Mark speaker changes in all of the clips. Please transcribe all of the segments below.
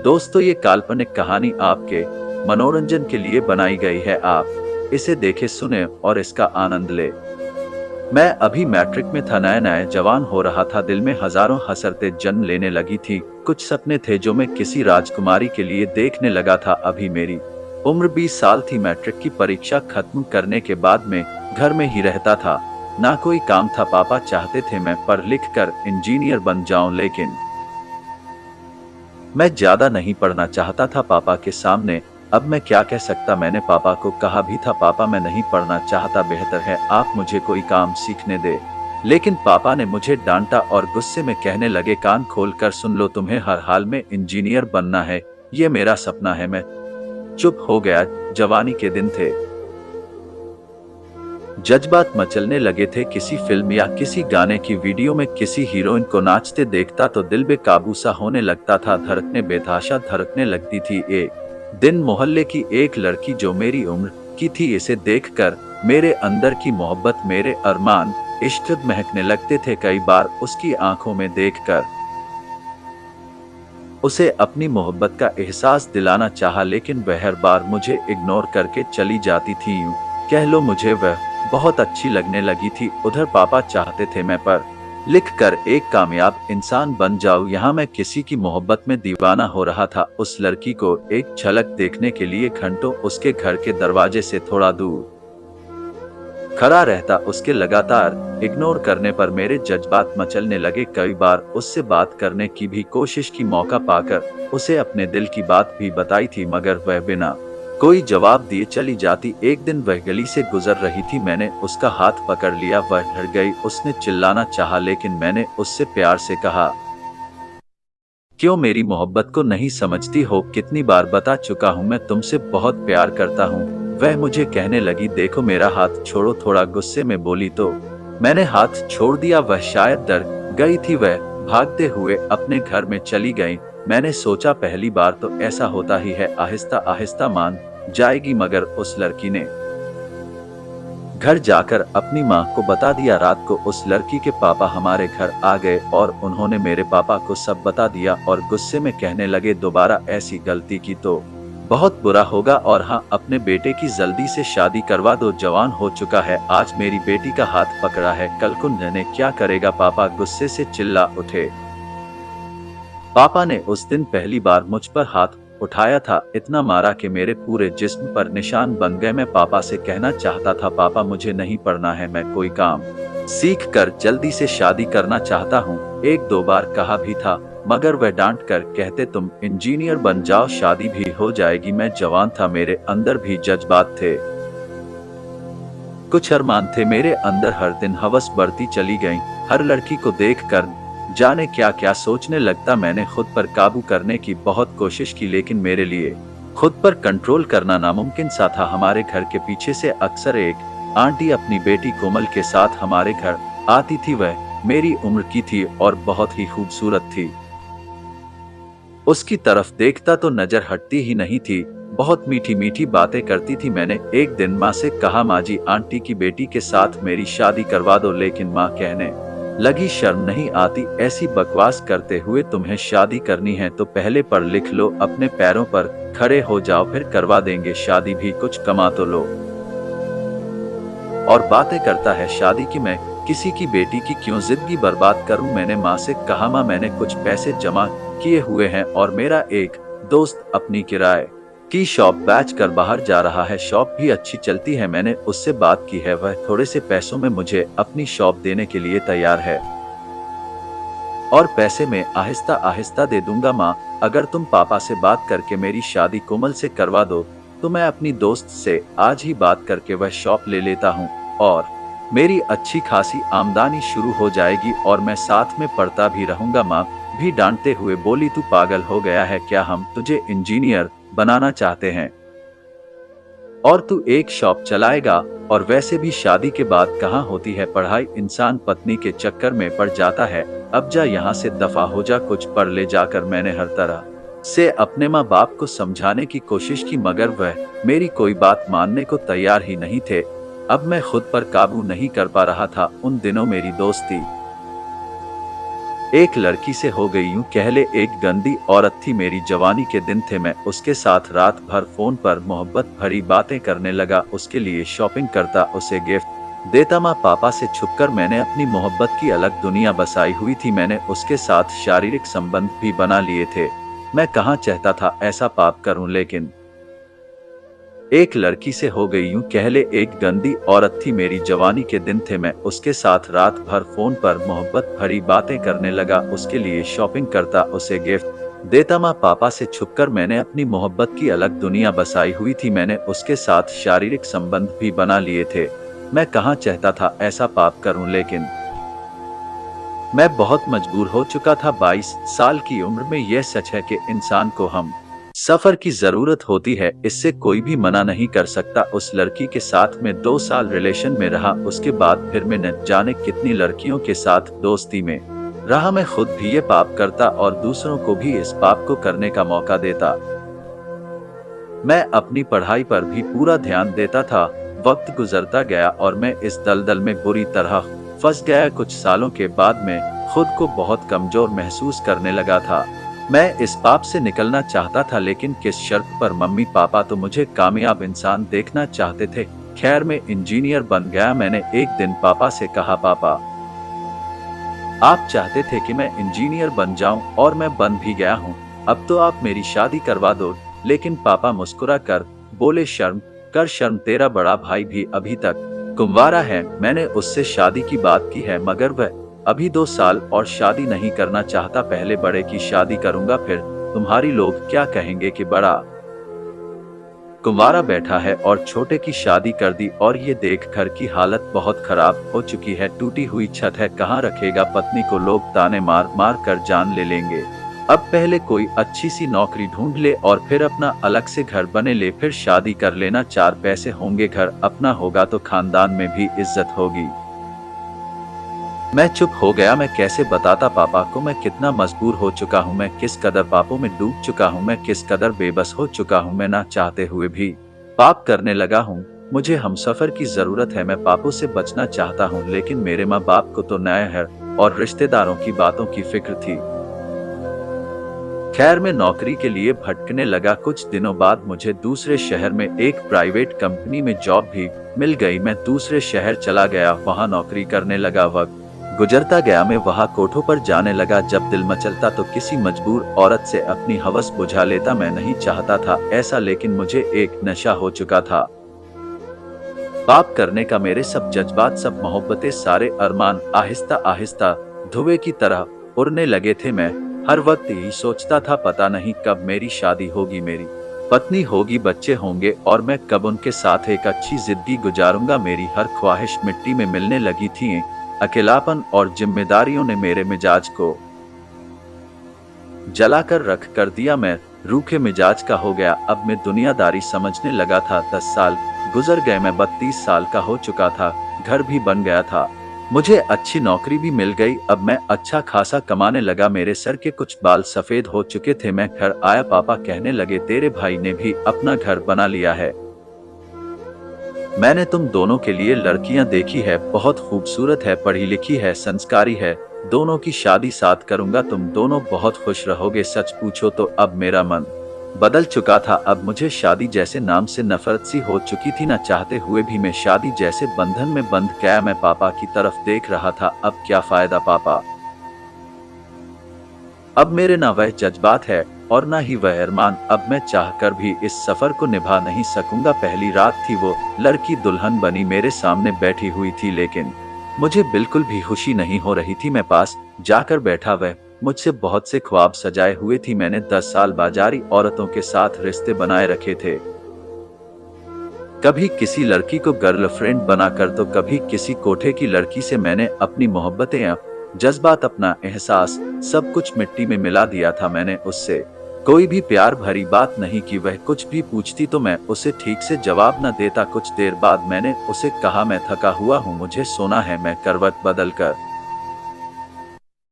Speaker 1: दोस्तों, ये काल्पनिक कहानी आपके मनोरंजन के लिए बनाई गई है। आप इसे देखे, सुने और इसका आनंद ले। मैं अभी मैट्रिक में था, नया नया जवान हो रहा था। दिल में हजारों हसरतें जन्म लेने लगी थी। कुछ सपने थे जो मैं किसी राजकुमारी के लिए देखने लगा था। अभी मेरी उम्र 20 साल थी। मैट्रिक की परीक्षा खत्म करने के बाद मैं घर में ही रहता था। ना कोई काम था। पापा चाहते थे मैं पढ़ लिख कर इंजीनियर बन जाऊं, लेकिन मैं ज्यादा नहीं पढ़ना चाहता था पापा के सामने। अब मैं क्या कह सकता। मैंने पापा को कहा भी था, पापा मैं नहीं पढ़ना चाहता, बेहतर है आप मुझे कोई काम सीखने दे। लेकिन पापा ने मुझे डांटा और गुस्से में कहने लगे, कान खोल कर सुन लो, तुम्हें हर हाल में इंजीनियर बनना है, ये मेरा सपना है। मैं चुप हो गया। जवानी के दिन थे, जज्बात मचलने लगे थे। किसी फिल्म या किसी गाने की वीडियो में किसी हीरोइन को नाचते देखता तो दिल बेकाबू सा होने लगता था। धड़कने बेतहाशा धड़कने लगती थी। एक दिन मोहल्ले की एक लड़की जो मेरी उम्र की थी, इसे देखकर मेरे अंदर की मोहब्बत, मेरे अरमान, इश्क महकने लगते थे। कई बार उसकी आंखों में देखकर उसे अपनी मोहब्बत का एहसास दिलाना चाहा, लेकिन वह हर बार मुझे इग्नोर करके चली जाती थी। यूं कह लो मुझे वह बहुत अच्छी लगने लगी थी। उधर पापा चाहते थे मैं पढ़ लिख कर एक कामयाब इंसान बन जाऊं। यहाँ मैं किसी की मोहब्बत में दीवाना हो रहा था। उस लड़की को एक झलक देखने के लिए घंटों उसके घर के दरवाजे से थोड़ा दूर खड़ा रहता। उसके लगातार इग्नोर करने पर मेरे जज्बात मचलने लगे। कई बार उससे बात करने की भी कोशिश की, मौका पाकर उसे अपने दिल की बात भी बताई थी, मगर वह बिना कोई जवाब दिए चली जाती। एक दिन वह गली से गुजर रही थी, मैंने उसका हाथ पकड़ लिया। वह डर गई, उसने चिल्लाना चाहा, लेकिन मैंने उससे प्यार से कहा, क्यों मेरी मोहब्बत को नहीं समझती हो? कितनी बार बता चुका हूँ, मैं तुमसे बहुत प्यार करता हूँ। वह मुझे कहने लगी, देखो मेरा हाथ छोड़ो। थोड़ा गुस्से में बोली तो मैंने हाथ छोड़ दिया। वह शायद डर गई थी। वह भागते हुए अपने घर में चली गई। मैंने सोचा पहली बार तो ऐसा होता ही है, आहिस्ता आहिस्ता मान जाएगी। मगर उस लड़की ने घर जाकर अपनी माँ को बता दिया। रात को उस लड़की के पापा हमारे घर आ गए और उन्होंने मेरे पापा को सब बता दिया और गुस्से में कहने लगे, दोबारा ऐसी गलती की तो बहुत बुरा होगा, और हाँ, अपने बेटे की जल्दी से शादी करवा दो, जवान हो चुका है। आज मेरी बेटी का हाथ पकड़ा है, कल को निर्णय क्या करेगा? पापा गुस्से से चिल्ला उठे। पापा ने उस दिन पहली बार मुझ पर हाथ उठाया था, इतना मारा कि मेरे पूरे जिस्म पर निशान बन गए। मैं पापा से कहना चाहता था, पापा मुझे नहीं पढ़ना है, मैं कोई काम सीख कर जल्दी से शादी करना चाहता हूँ। एक दो बार कहा भी था, मगर वह डांट कर कहते, तुम इंजीनियर बन जाओ, शादी भी हो जाएगी। मैं जवान था, मेरे अंदर भी जज्बात थे, कुछ अरमान थे मेरे अंदर। हर दिन हवस बढ़ती चली गई। हर लड़की को देखकर जाने क्या क्या सोचने लगता। मैंने खुद पर काबू करने की बहुत कोशिश की, लेकिन मेरे लिए खुद पर कंट्रोल करना नामुमकिन सा था। हमारे घर के पीछे से अक्सर एक आंटी अपनी बेटी कोमल के साथ हमारे घर आती थी। वह मेरी उम्र की थी और बहुत ही खूबसूरत थी। उसकी तरफ देखता तो नजर हटती ही नहीं थी। बहुत मीठी मीठी बातें करती थी। मैंने एक दिन माँ से कहा, माँ जी, आंटी की बेटी के साथ मेरी शादी करवा दो। लेकिन माँ कहने लगी, शर्म नहीं आती ऐसी बकवास करते हुए? तुम्हें शादी करनी है तो पहले पढ़ लिख लो, अपने पैरों पर खड़े हो जाओ, फिर करवा देंगे शादी भी, कुछ कमा तो लो। और बातें करता है शादी की, मैं किसी की बेटी की क्यों जिंदगी बर्बाद करूं? मैंने माँ से कहा, माँ मैंने कुछ पैसे जमा किए हुए हैं और मेरा एक दोस्त अपनी किराए की शॉप बेच कर बाहर जा रहा है, शॉप भी अच्छी चलती है। मैंने उससे बात की है, वह थोड़े से पैसों में मुझे अपनी शॉप देने के लिए तैयार है और पैसे मैं आहिस्ता आहिस्ता दे दूंगा। माँ, अगर तुम पापा से बात करके मेरी शादी कोमल से करवा दो तो मैं अपनी दोस्त से आज ही बात करके वह शॉप ले लेता हूँ और मेरी अच्छी खासी आमदनी शुरू हो जाएगी और मैं साथ में पढ़ता भी रहूंगा। माँ भी डांटते हुए बोली, तू पागल हो गया है क्या? हम तुझे इंजीनियर बनाना चाहते हैं और तू एक शॉप चलाएगा, और वैसे भी शादी के बाद कहाँ होती है पढ़ाई, इंसान पत्नी के चक्कर में पड़ जाता है। अब जा यहाँ से, दफा हो जा, कुछ पढ़ ले जाकर। मैंने हर तरह से अपने माँ बाप को समझाने की कोशिश की, मगर वह मेरी कोई बात मानने को तैयार ही नहीं थे। अब मैं खुद पर काबू नहीं कर पा रहा था। उन दिनों मेरी दोस्ती एक लड़की से हो गई यूं कह ले, एक गंदी औरत थी, मेरी जवानी के दिन थे, मैं उसके साथ रात भर फोन पर मोहब्बत भरी बातें करने लगा, उसके लिए शॉपिंग करता, उसे गिफ्ट देता, माँ पापा से छुपकर मैंने अपनी मोहब्बत की अलग दुनिया बसाई हुई थी, मैंने उसके साथ शारीरिक संबंध भी बना लिए थे। मैं कहाँ चाहता था ऐसा पाप करूं, लेकिन एक लड़की से हो गई यूं कह ले, एक गंदी औरत थी, मेरी जवानी के दिन थे, मैं उसके साथ रात भर फोन पर मोहब्बत भरी बातें करने लगा, उसके लिए शॉपिंग करता, उसे गिफ्ट देता, माँ पापा से छुपकर मैंने अपनी मोहब्बत की अलग दुनिया बसाई हुई थी, मैंने उसके साथ शारीरिक संबंध भी बना लिए थे। मैं कहाँ चाहता था ऐसा पाप करूं, लेकिन मैं बहुत मजबूर हो चुका था। 22 साल की उम्र में यह सच है कि इंसान को हम सफर की जरूरत होती है, इससे कोई भी मना नहीं कर सकता। उस लड़की के साथ में 2 साल रिलेशन में रहा, उसके बाद फिर मैं न जाने कितनी लड़कियों के साथ दोस्ती में रहा। मैं खुद भी ये पाप करता और दूसरों को भी इस पाप को करने का मौका देता। मैं अपनी पढ़ाई पर भी पूरा ध्यान देता था। वक्त गुजरता गया और मैं इस दलदल में बुरी तरह फंस गया। कुछ सालों के बाद मैं खुद को बहुत कमजोर महसूस करने लगा था। मैं इस पाप से निकलना चाहता था, लेकिन किस शर्त पर? मम्मी पापा तो मुझे कामयाब इंसान देखना चाहते थे। खैर, मैं इंजीनियर बन गया। मैंने एक दिन पापा से कहा, पापा आप चाहते थे कि मैं इंजीनियर बन जाऊं और मैं बन भी गया हूं, अब तो आप मेरी शादी करवा दो। लेकिन पापा मुस्कुरा कर बोले, शर्म कर, शर्म, तेरा बड़ा भाई भी अभी तक कुंवारा है। मैंने उससे शादी की बात की है, मगर वह अभी 2 साल और शादी नहीं करना चाहता। पहले बड़े की शादी करूंगा, फिर तुम्हारी लोग क्या कहेंगे कि बड़ा कुंवारा बैठा है, और छोटे की शादी कर दी। और ये देख घर की हालत बहुत खराब हो चुकी है, टूटी हुई छत है, कहाँ रखेगा पत्नी को? लोग ताने मार मार कर जान ले लेंगे। अब पहले कोई अच्छी सी नौकरी ढूंढ ले और फिर अपना अलग से घर बने ले, फिर शादी कर लेना। 4 पैसे होंगे, घर अपना होगा तो खानदान में भी इज्जत होगी। मैं चुप हो गया। मैं कैसे बताता पापा को मैं कितना मजबूर हो चुका हूँ, मैं किस कदर पापों में डूब चुका हूँ, मैं किस कदर बेबस हो चुका हूँ। मैं ना चाहते हुए भी पाप करने लगा हूँ। मुझे हमसफर की जरूरत है। मैं पापों से बचना चाहता हूँ, लेकिन मेरे माँ बाप को तो न्याय है और रिश्तेदारों की बातों की फिक्र थी। खैर, मैं नौकरी के लिए भटकने लगा। कुछ दिनों बाद मुझे दूसरे शहर में एक प्राइवेट कंपनी में जॉब भी मिल गई। मैं दूसरे शहर चला गया, वहाँ नौकरी करने लगा। वक्त गुजरता गया, मैं वहाँ कोठों पर जाने लगा। जब दिल मचलता तो किसी मजबूर औरत से अपनी हवस बुझा लेता। मैं नहीं चाहता था ऐसा, लेकिन मुझे एक नशा हो चुका था पाप करने का। मेरे सब जज्बात, सब मोहब्बतें, सारे अरमान आहिस्ता आहिस्ता धुएं की तरह उड़ने लगे थे। मैं हर वक्त यही सोचता था, पता नहीं कब मेरी शादी होगी, मेरी पत्नी होगी, बच्चे होंगे, और मैं कब उनके साथ एक अच्छी जिंदगी गुजारूंगा। मेरी हर ख्वाहिश मिट्टी में मिलने लगी थी। अकेलापन और जिम्मेदारियों ने मेरे मिजाज को जलाकर रख कर दिया। मैं रूखे मिजाज का हो गया। अब मैं दुनियादारी समझने लगा था। 10 साल गुजर गए, मैं 32 साल का हो चुका था, घर भी बन गया था, मुझे अच्छी नौकरी भी मिल गई। अब मैं अच्छा खासा कमाने लगा। मेरे सर के कुछ बाल सफेद हो चुके थे। मैं घर आया, पापा कहने लगे, तेरे भाई ने भी अपना घर बना लिया है, मैंने तुम दोनों के लिए लड़कियां देखी है, बहुत खूबसूरत है, पढ़ी लिखी है, संस्कारी है, दोनों की शादी साथ करूंगा, तुम दोनों बहुत खुश रहोगे। सच पूछो तो अब मेरा मन बदल चुका था। अब मुझे शादी जैसे नाम से नफरत सी हो चुकी थी। न चाहते हुए भी मैं शादी जैसे बंधन में बंध गया। मैं पापा की तरफ देख रहा था, अब क्या फायदा पापा, अब मेरे ना वह जज्बात है और ना ही वह अरमान। अब मैं चाहकर भी इस सफर को निभा नहीं सकूंगा। पहली रात थी, वो लड़की दुल्हन बनी मेरे सामने बैठी हुई थी, लेकिन मुझे बिल्कुल भी खुशी नहीं हो रही थी। मैं पास जाकर बैठा, वह मुझसे बहुत से ख्वाब सजाए हुए थी। मैंने 10 साल बाजारी औरतों के साथ रिश्ते बनाए रखे थे, कभी किसी लड़की को गर्लफ्रेंड बनाकर तो कभी किसी कोठे की लड़की से। मैंने अपनी मोहब्बतें, जज्बात, अपना एहसास सब कुछ मिट्टी में मिला दिया था। मैंने उससे कोई भी प्यार भरी बात नहीं की। वह कुछ भी पूछती तो मैं उसे ठीक से जवाब न देता। कुछ देर बाद मैंने उसे कहा, मैं थका हुआ हूँ, मुझे सोना है। मैं करवट बदल कर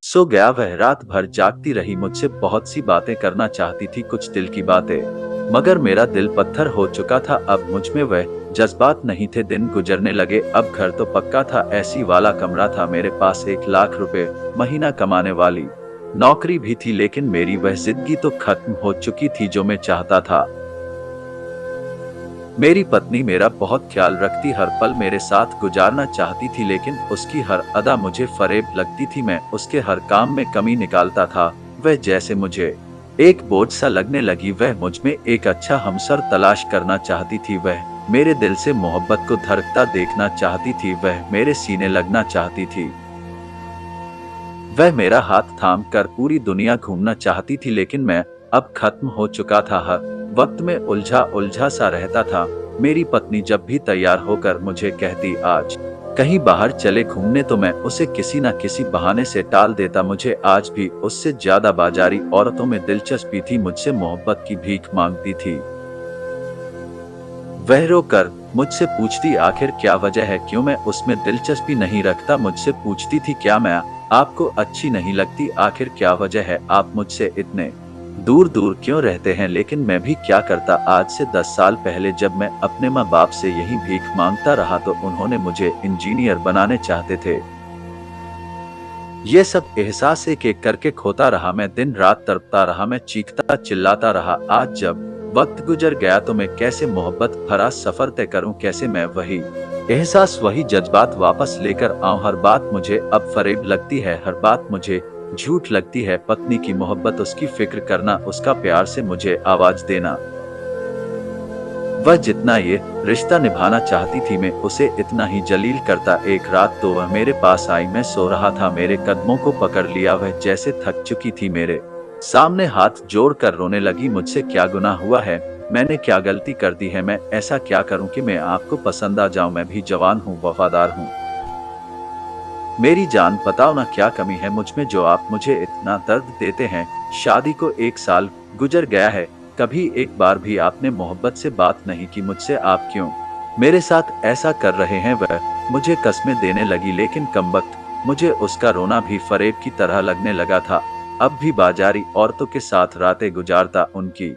Speaker 1: सो गया। वह रात भर जागती रही, मुझसे बहुत सी बातें करना चाहती थी, कुछ दिल की बातें, मगर मेरा दिल पत्थर हो चुका था। अब मुझ में वह जज्बात नहीं थे। दिन गुजरने लगे, अब घर तो पक्का था, एसी वाला कमरा था, मेरे पास 1 लाख रुपए महीना कमाने वाली नौकरी भी थी, लेकिन मेरी वह जिंदगी तो खत्म हो चुकी थी जो मैं चाहता था। मेरी पत्नी मेरा बहुत ख्याल रखती, हर पल मेरे साथ गुजारना चाहती थी, लेकिन उसकी हर अदा मुझे फरेब लगती थी। मैं उसके हर काम में कमी निकालता था। वह जैसे मुझे एक बोझ सा लगने लगी। वह मुझ में एक अच्छा हमसर तलाश करना चाहती थी। वह मेरे दिल से मोहब्बत को धड़कता देखना चाहती थी। वह मेरे सीने लगना चाहती थी। वह मेरा हाथ थाम कर पूरी दुनिया घूमना चाहती थी, लेकिन मैं अब खत्म हो चुका था। हर वक्त में उलझा उलझा सा रहता था। मेरी पत्नी जब भी तैयार होकर मुझे कहती आज कहीं बाहर चले घूमने, तो मैं उसे किसी न किसी बहाने से टाल देता। मुझे आज भी उससे ज्यादा बाजारी औरतों में दिलचस्पी थी। मुझसे मोहब्बत की भीख मांगती थी। वह रोकर मुझसे पूछती आखिर क्या वजह है, क्यों मैं उसमें दिलचस्पी नहीं रखता। मुझसे पूछती थी क्या मैं आपको अच्छी नहीं लगती, आखिर क्या वजह है, आप मुझसे इतने दूर दूर क्यों रहते हैं। लेकिन मैं भी क्या करता। आज से 10 साल पहले जब मैं अपने माँ बाप से यही भीख मांगता रहा, तो उन्होंने मुझे इंजीनियर बनाने चाहते थे। ये सब एहसास एक एक करके खोता रहा। मैं दिन रात तड़पता रहा, मैं चीखता चिल्लाता रहा। आज जब वक्त गुजर गया तो मैं कैसे मोहब्बत भरा सफर तय करूं, कैसे मैं वही एहसास वही जज्बात वापस लेकर आऊं। हर बात मुझे अब फरेब लगती है, हर बात मुझे झूठ लगती है। पत्नी की मोहब्बत, उसकी फिक्र करना, उसका प्यार से मुझे आवाज देना। वह जितना ये रिश्ता निभाना चाहती थी, मैं उसे इतना ही जलील करता। एक रात तो वह मेरे पास आई, मैं सो रहा था, मेरे कदमों को पकड़ लिया। वह जैसे थक चुकी थी, मेरे सामने हाथ जोड़कर रोने लगी। मुझसे क्या गुनाह हुआ है, मैंने क्या गलती कर दी है, मैं ऐसा क्या करूं कि मैं आपको पसंद आ जाऊं। मैं भी जवान हूं, वफादार हूं। मेरी जान, बताओ ना क्या कमी है मुझ में जो आप मुझे इतना दर्द देते हैं। शादी को 1 साल गुजर गया है, कभी एक बार भी आपने मोहब्बत से बात नहीं की मुझसे। आप क्यों मेरे साथ ऐसा कर रहे हैं। वह मुझे कस्में देने लगी, लेकिन कमबख्त मुझे उसका रोना भी फरेब की तरह लगने लगा था। अब भी बाजारी औरतों के साथ रातें गुजारता, उनकी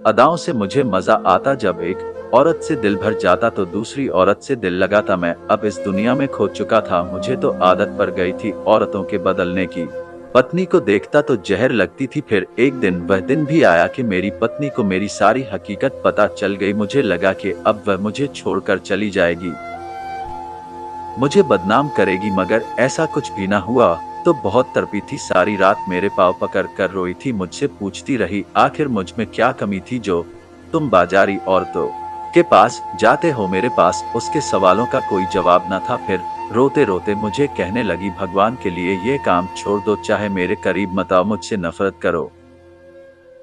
Speaker 1: अदाओं से मुझे मजा आता। जब एक औरत से दिल भर जाता तो दूसरी औरत से दिल लगाता। मैं अब इस दुनिया में खो चुका था। मुझे तो आदत पड़ गई थी औरतों के बदलने की। पत्नी को देखता तो जहर लगती थी। फिर एक दिन वह दिन भी आया कि मेरी पत्नी को मेरी सारी हकीकत पता चल गई। मुझे लगा कि अब वह मुझे छोड़कर चली जाएगी, मुझे बदनाम करेगी, मगर ऐसा कुछ भी ना हुआ। तो बहुत तड़पी थी, सारी रात मेरे पाँव पकड़ कर रोई थी। मुझसे पूछती रही आखिर मुझ में क्या कमी थी जो तुम बाजारी औरतों के पास जाते हो। मेरे पास उसके सवालों का कोई जवाब न था। फिर रोते रोते मुझे कहने लगी भगवान के लिए ये काम छोड़ दो, चाहे मेरे करीब मत आओ, मुझसे नफरत करो।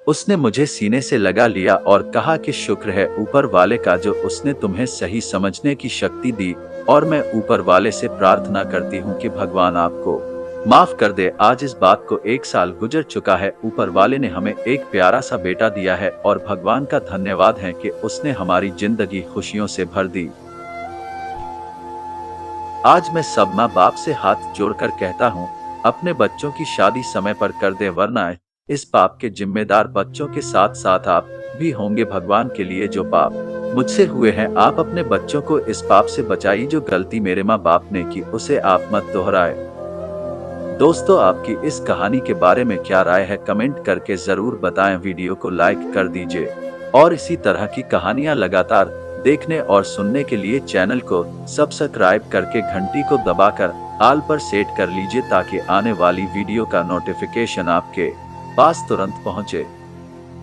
Speaker 1: उसने मुझे सीने से लगा लिया और कहा कि शुक्र है ऊपर वाले का जो उसने तुम्हें सही समझने की शक्ति दी, और मैं ऊपर वाले से प्रार्थना करती हूँ कि भगवान आपको माफ कर दे। आज इस बात को 1 साल गुजर चुका है। ऊपर वाले ने हमें एक प्यारा सा बेटा दिया है और भगवान का धन्यवाद है कि उसने हमारी जिंदगी खुशियों से भर दी। आज मैं सब माँ बाप से हाथ जोड़कर कहता हूँ अपने बच्चों की शादी समय पर कर दे, वरना इस पाप के जिम्मेदार बच्चों के साथ साथ आप भी होंगे। भगवान के लिए जो पाप मुझसे हुए हैं, आप अपने बच्चों को इस पाप से बचाइए। जो गलती मेरे माँ बाप ने की उसे आप मत दोहराए। दोस्तों, आपकी इस कहानी के बारे में क्या राय है, कमेंट करके जरूर बताएं। वीडियो को लाइक कर दीजिए और इसी तरह की कहानियां लगातार देखने और सुनने के लिए चैनल को सब्सक्राइब करके घंटी को दबाकर ऑल पर सेट कर लीजिए, ताकि आने वाली वीडियो का नोटिफिकेशन आपके पास तुरंत पहुंचे।